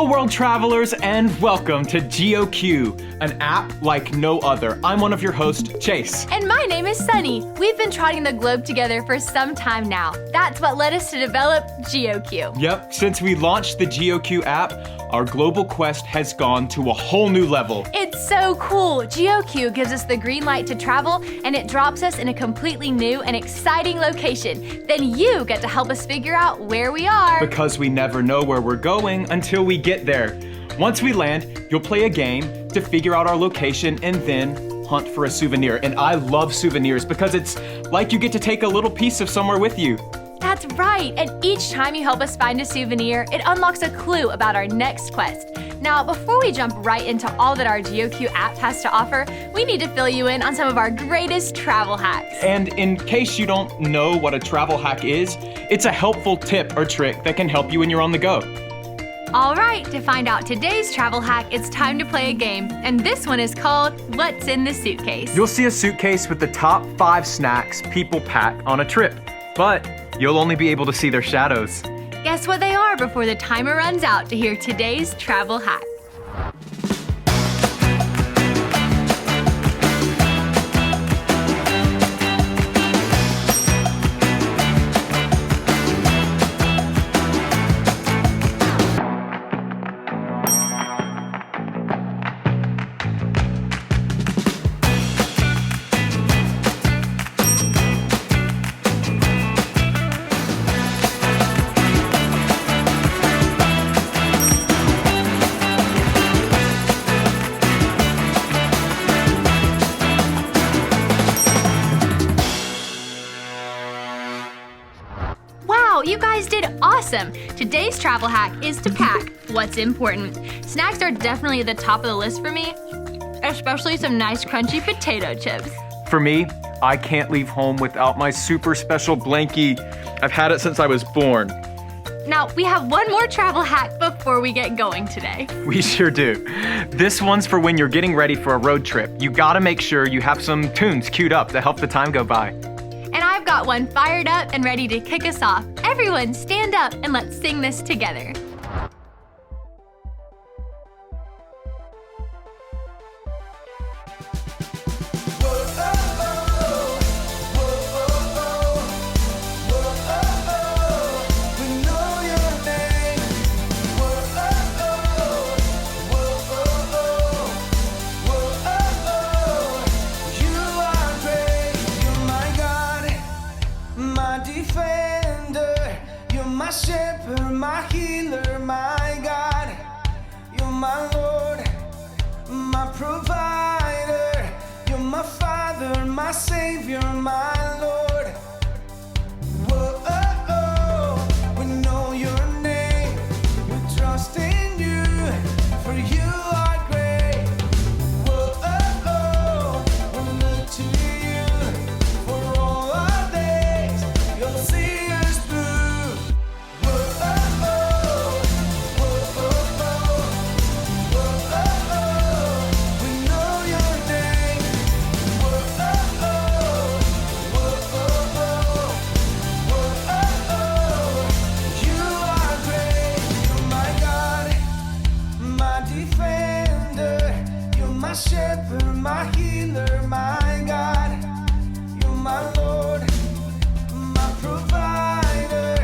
Hello, world travelers, and welcome to GeoQ, an app like no other. I'm one of your hosts, Chase. And my name is Sunny. We've been trotting the globe together for some time now. That's what led us to develop GeoQ. Yep, since we launched the GeoQ app, our global quest has gone to a whole new level. It's so cool. GeoQ gives us the green light to travel, and it drops us in a completely new and exciting location. Then you get to help us figure out where we are. Because we never know where we're going until we get there. Once we land, you'll play a game to figure out our location and then hunt for a souvenir. And I love souvenirs because it's like you get to take a little piece of somewhere with you. That's right, and each time you help us find a souvenir, it unlocks a clue about our next quest. Now, before we jump right into all that our GeoQ app has to offer, we need to fill you in on some of our greatest travel hacks. And in case you don't know what a travel hack is, it's a helpful tip or trick that can help you when you're on the go. All right, to find out today's travel hack, it's time to play a game, and this one is called What's in the Suitcase? You'll see a suitcase with the top 5 snacks people pack on a trip, but you'll only be able to see their shadows. Guess what they are before the timer runs out to hear today's travel hack. Wow, you guys did awesome! Today's travel hack is to pack what's important. Snacks are definitely at the top of the list for me, especially some nice crunchy potato chips. For me, I can't leave home without my super special blankie. I've had it since I was born. Now, we have one more travel hack before we get going today. We sure do. This one's for when you're getting ready for a road trip. You gotta make sure you have some tunes queued up to help the time go by. And I've got one fired up and ready to kick us off. Everyone stand up and let's sing this together. My shepherd, my healer, my God. You're my Lord, my provider. You're my Father, my Savior, my Lord. Whoa, oh, oh. We know your name. We trust in you, for you are great. Whoa, oh, oh. We look to you for all our days. You'll see us through. My shepherd, my healer, my God. You're my Lord, my provider.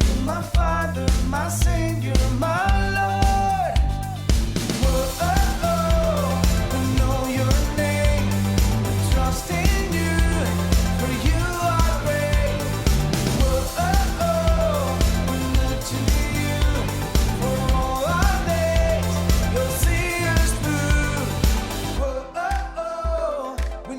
You're my Father, my Savior, my Lord. Whoa, oh, oh. We know your name. We trust in you, for you are great. Whoa, oh, oh. We look to you for all our days. You'll see us through. We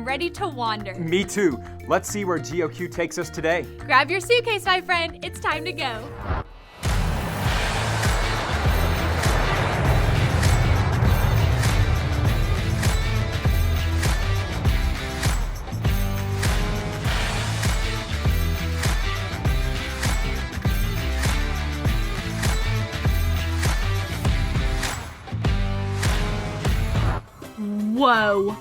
ready to wander. Me too. Let's see where GeoQ takes us today. Grab your suitcase, my friend. It's time to go. Whoa,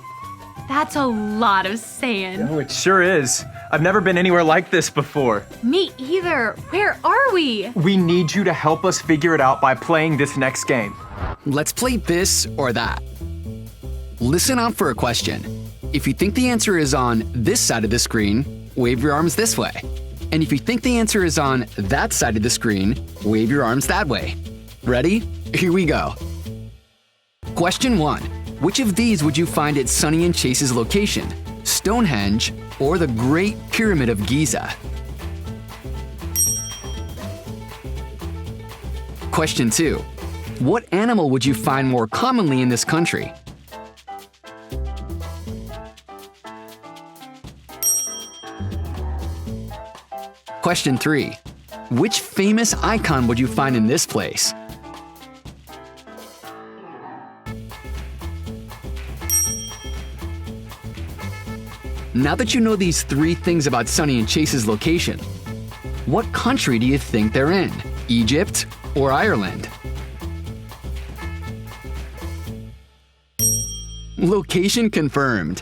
that's a lot of sand. Oh, it sure is. I've never been anywhere like this before. Me either. Where are we? We need you to help us figure it out by playing this next game. Let's play this or that. Listen out for a question. If you think the answer is on this side of the screen, wave your arms this way. And if you think the answer is on that side of the screen, wave your arms that way. Ready? Here we go. Question 1. Which of these would you find at Sonny and Chase's location? Stonehenge or the Great Pyramid of Giza? Question 2. What animal would you find more commonly in this country? Question 3. Which famous icon would you find in this place? Now that you know these 3 things about Sonny and Chase's location, what country do you think they're in? Egypt or Ireland? Location confirmed.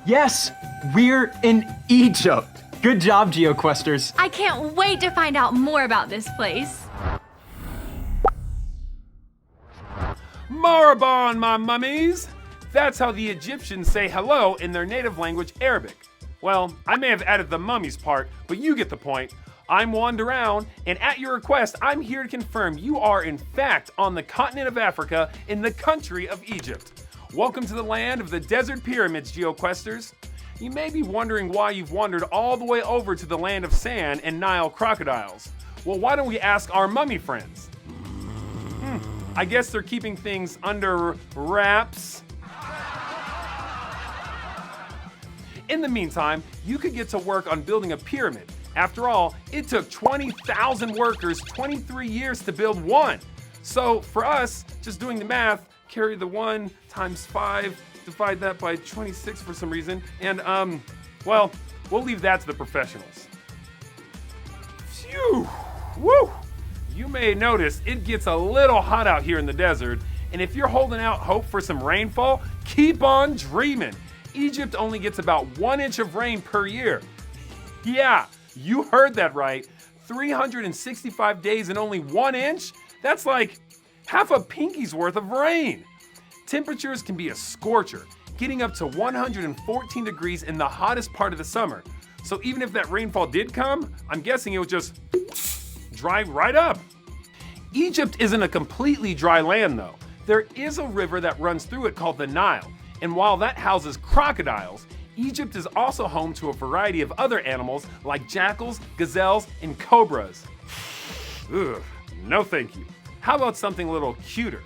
Yes, we're in Egypt. Good job, GeoQuesters. I can't wait to find out more about this place. Marhaban, my mummies! That's how the Egyptians say hello in their native language, Arabic. Well, I may have added the mummies part, but you get the point. I'm Wand Around, and at your request, I'm here to confirm you are in fact on the continent of Africa in the country of Egypt. Welcome to the land of the desert pyramids, GeoQuesters. You may be wondering why you've wandered all the way over to the land of sand and Nile crocodiles. Well, why don't we ask our mummy friends? I guess they're keeping things under wraps. In the meantime, you could get to work on building a pyramid. After all, it took 20,000 workers 23 years to build one. So for us, just doing the math, carry the 1 times 5, divide that by 26 for some reason, and well, we'll leave that to the professionals. Phew, woo! You may notice it gets a little hot out here in the desert, and if you're holding out hope for some rainfall, keep on dreaming. Egypt only gets about 1 inch of rain per year. Yeah, you heard that right. 365 days and only 1 inch? That's like half a pinky's worth of rain. Temperatures can be a scorcher, getting up to 114 degrees in the hottest part of the summer. So even if that rainfall did come, I'm guessing it would just dry right up. Egypt isn't a completely dry land though. There is a river that runs through it called the Nile. And while that houses crocodiles, Egypt is also home to a variety of other animals like jackals, gazelles, and cobras. Ugh, no thank you. How about something a little cuter?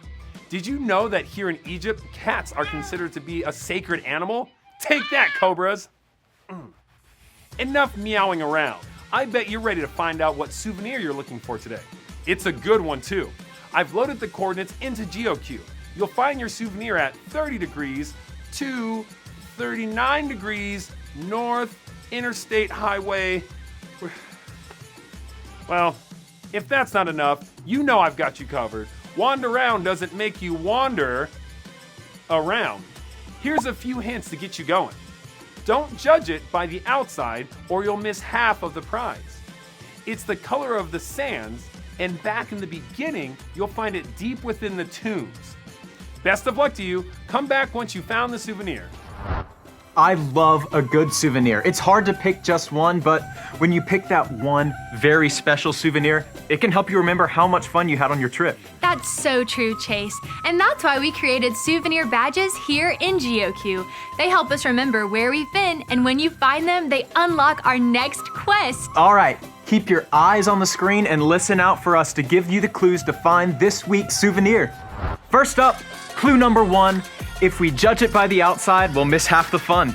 Did you know that here in Egypt, cats are considered to be a sacred animal? Take that, cobras! Enough meowing around. I bet you're ready to find out what souvenir you're looking for today. It's a good one too. I've loaded the coordinates into GeoQ. You'll find your souvenir at 30 degrees to 39 degrees north Interstate Highway. Well, if that's not enough, you know I've got you covered. Wander around doesn't make you wander around. Here's a few hints to get you going. Don't judge it by the outside or you'll miss half of the prize. It's the color of the sands, and back in the beginning, you'll find it deep within the tombs. Best of luck to you. Come back once you found the souvenir. I love a good souvenir. It's hard to pick just one, but when you pick that one very special souvenir, it can help you remember how much fun you had on your trip. That's so true, Chase. And that's why we created souvenir badges here in GeoQ. They help us remember where we've been, and when you find them, they unlock our next quest. All right, keep your eyes on the screen and listen out for us to give you the clues to find this week's souvenir. First up, clue number 1. If we judge it by the outside, we'll miss half the fun.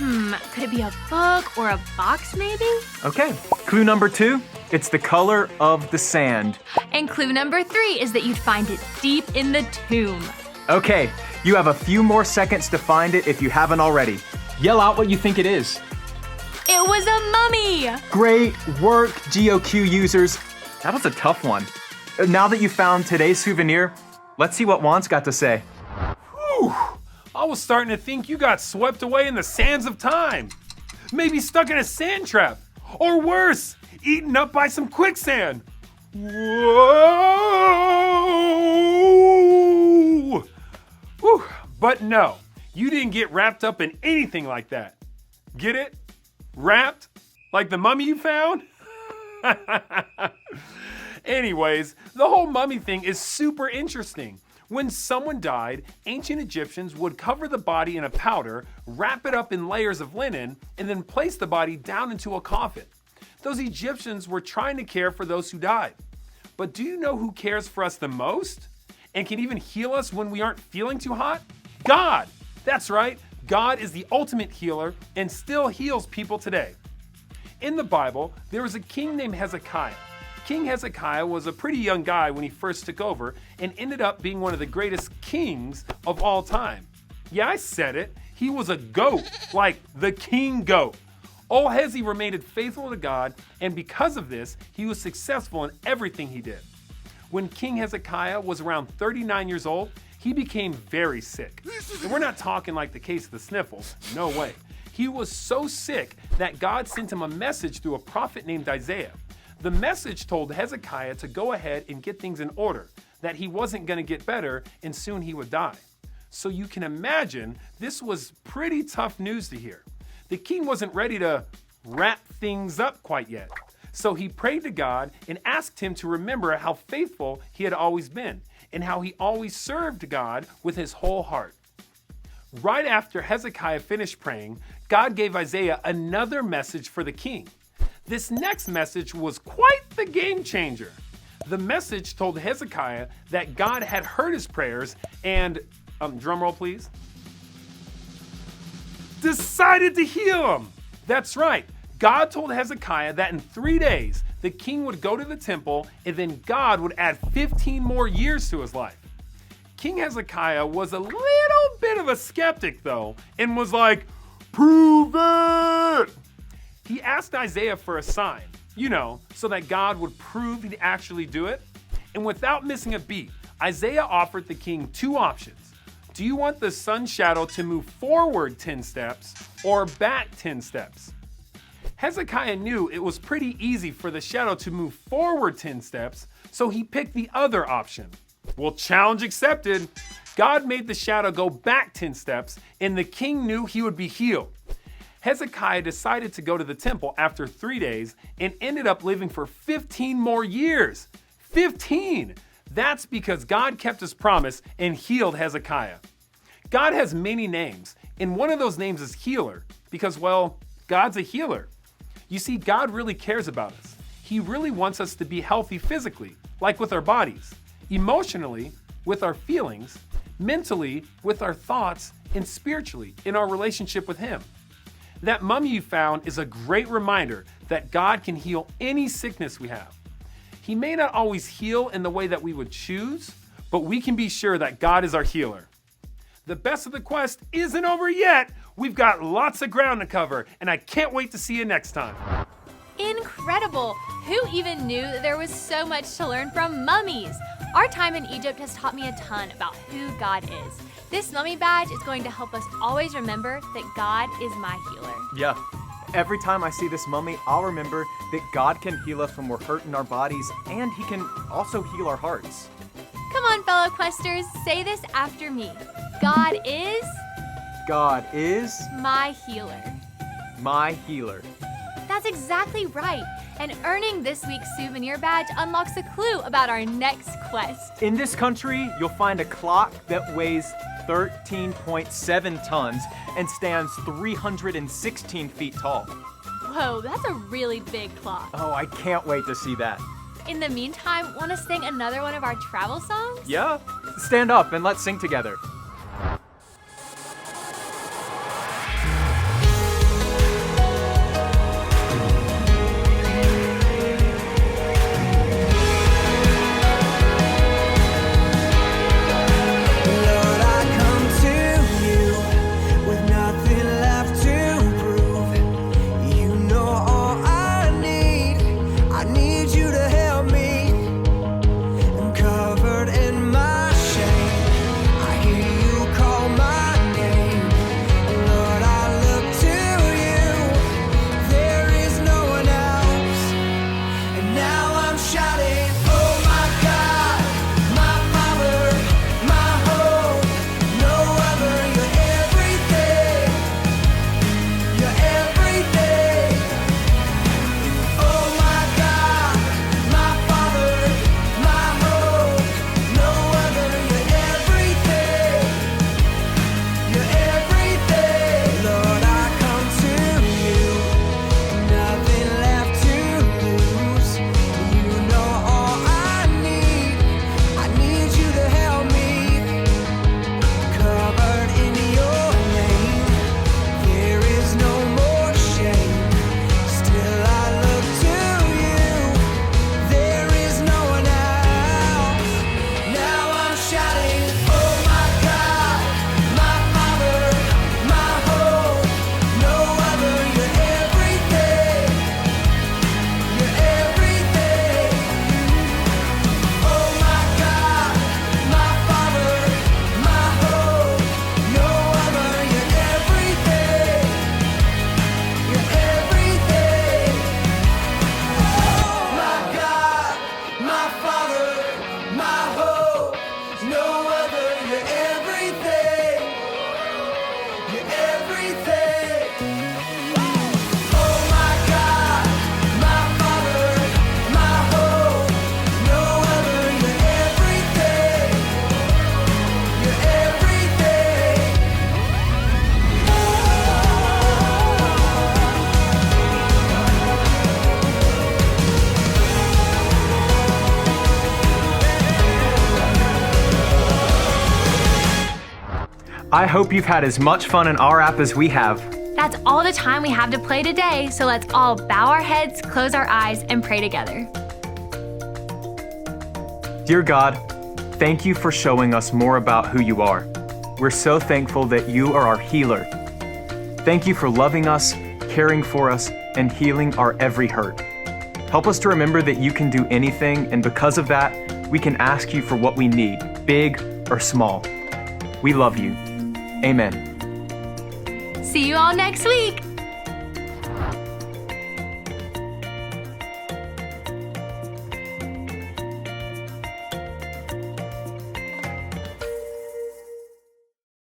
Could it be a book or a box maybe? Okay, clue number 2, it's the color of the sand. And clue number 3 is that you'd find it deep in the tomb. Okay, you have a few more seconds to find it if you haven't already. Yell out what you think it is. It was a mummy! Great work, GeoQ users. That was a tough one. Now that you found today's souvenir, let's see what Juan's got to say. Whew! I was starting to think you got swept away in the sands of time. Maybe stuck in a sand trap. Or worse, eaten up by some quicksand. Whoa! Whew. But no, you didn't get wrapped up in anything like that. Get it? Wrapped? Like the mummy you found? Anyways, the whole mummy thing is super interesting. When someone died, ancient Egyptians would cover the body in a powder, wrap it up in layers of linen, and then place the body down into a coffin. Those Egyptians were trying to care for those who died. But do you know who cares for us the most? And can even heal us when we aren't feeling too hot? God! That's right, God is the ultimate healer and still heals people today. In the Bible, there was a king named Hezekiah. King Hezekiah was a pretty young guy when he first took over and ended up being one of the greatest kings of all time. Yeah, I said it. He was a goat, like the king goat. Old Hezi remained faithful to God, and because of this, he was successful in everything he did. When King Hezekiah was around 39 years old, he became very sick. And we're not talking like the case of the sniffles, no way. He was so sick that God sent him a message through a prophet named Isaiah. The message told Hezekiah to go ahead and get things in order, that he wasn't going to get better and soon he would die. So you can imagine this was pretty tough news to hear. The king wasn't ready to wrap things up quite yet. So he prayed to God and asked him to remember how faithful he had always been and how he always served God with his whole heart. Right after Hezekiah finished praying, God gave Isaiah another message for the king. This next message was quite the game changer. The message told Hezekiah that God had heard his prayers and, drum roll please, decided to heal him. That's right. God told Hezekiah that in 3 days, the king would go to the temple and then God would add 15 more years to his life. King Hezekiah was a little bit of a skeptic though, and was like, prove it! He asked Isaiah for a sign, so that God would prove he'd actually do it. And without missing a beat, Isaiah offered the king 2 options. Do you want the sun's shadow to move forward 10 steps or back 10 steps? Hezekiah knew it was pretty easy for the shadow to move forward 10 steps, so he picked the other option. Well, challenge accepted. God made the shadow go back 10 steps, and the king knew he would be healed. Hezekiah decided to go to the temple after 3 days and ended up living for 15 more years. 15! That's because God kept his promise and healed Hezekiah. God has many names, and one of those names is healer because, well, God's a healer. You see, God really cares about us. He really wants us to be healthy physically, like with our bodies, emotionally, with our feelings, mentally, with our thoughts, and spiritually, in our relationship with Him. That mummy you found is a great reminder that God can heal any sickness we have. He may not always heal in the way that we would choose, but we can be sure that God is our healer. The best of the quest isn't over yet. We've got lots of ground to cover, and I can't wait to see you next time. Incredible! Who even knew that there was so much to learn from mummies? Our time in Egypt has taught me a ton about who God is. This mummy badge is going to help us always remember that God is my healer. Yeah. Every time I see this mummy, I'll remember that God can heal us when we're hurt in our bodies, and He can also heal our hearts. Come on, fellow questers, say this after me. God is my healer. My healer. That's exactly right. And earning this week's souvenir badge unlocks a clue about our next quest. In this country, you'll find a clock that weighs 13.7 tons and stands 316 feet tall. Whoa, that's a really big clock. Oh, I can't wait to see that. In the meantime, want to sing another one of our travel songs? Yeah? Stand up and let's sing together. shouting, oh my God, my Father, my hope, no other, you're everything, you're everything. Oh my God, my Father, my hope, no other, you're everything, you're everything. Lord, I come to you, nothing left to lose. You know all I need you to help me. Covered in your name, there is no more shame. Still I look to you, there is no one else. Now I'm shouting, oh my God, my Father, my hope, no other, you're everything, you're everything. Oh my God, my Father, my hope, no other, you're everything, you're everything. Oh my God, my Father, my hope, no other, you're everything, you're everything. Oh my God, my Father, my hope, no other, you're everything, you're everything. I hope you've had as much fun in our app as we have. That's all the time we have to play today, so let's all bow our heads, close our eyes, and pray together. Dear God, thank you for showing us more about who you are. We're so thankful that you are our healer. Thank you for loving us, caring for us, and healing our every hurt. Help us to remember that you can do anything, and because of that, we can ask you for what we need, big or small. We love you. Amen. See you all next week.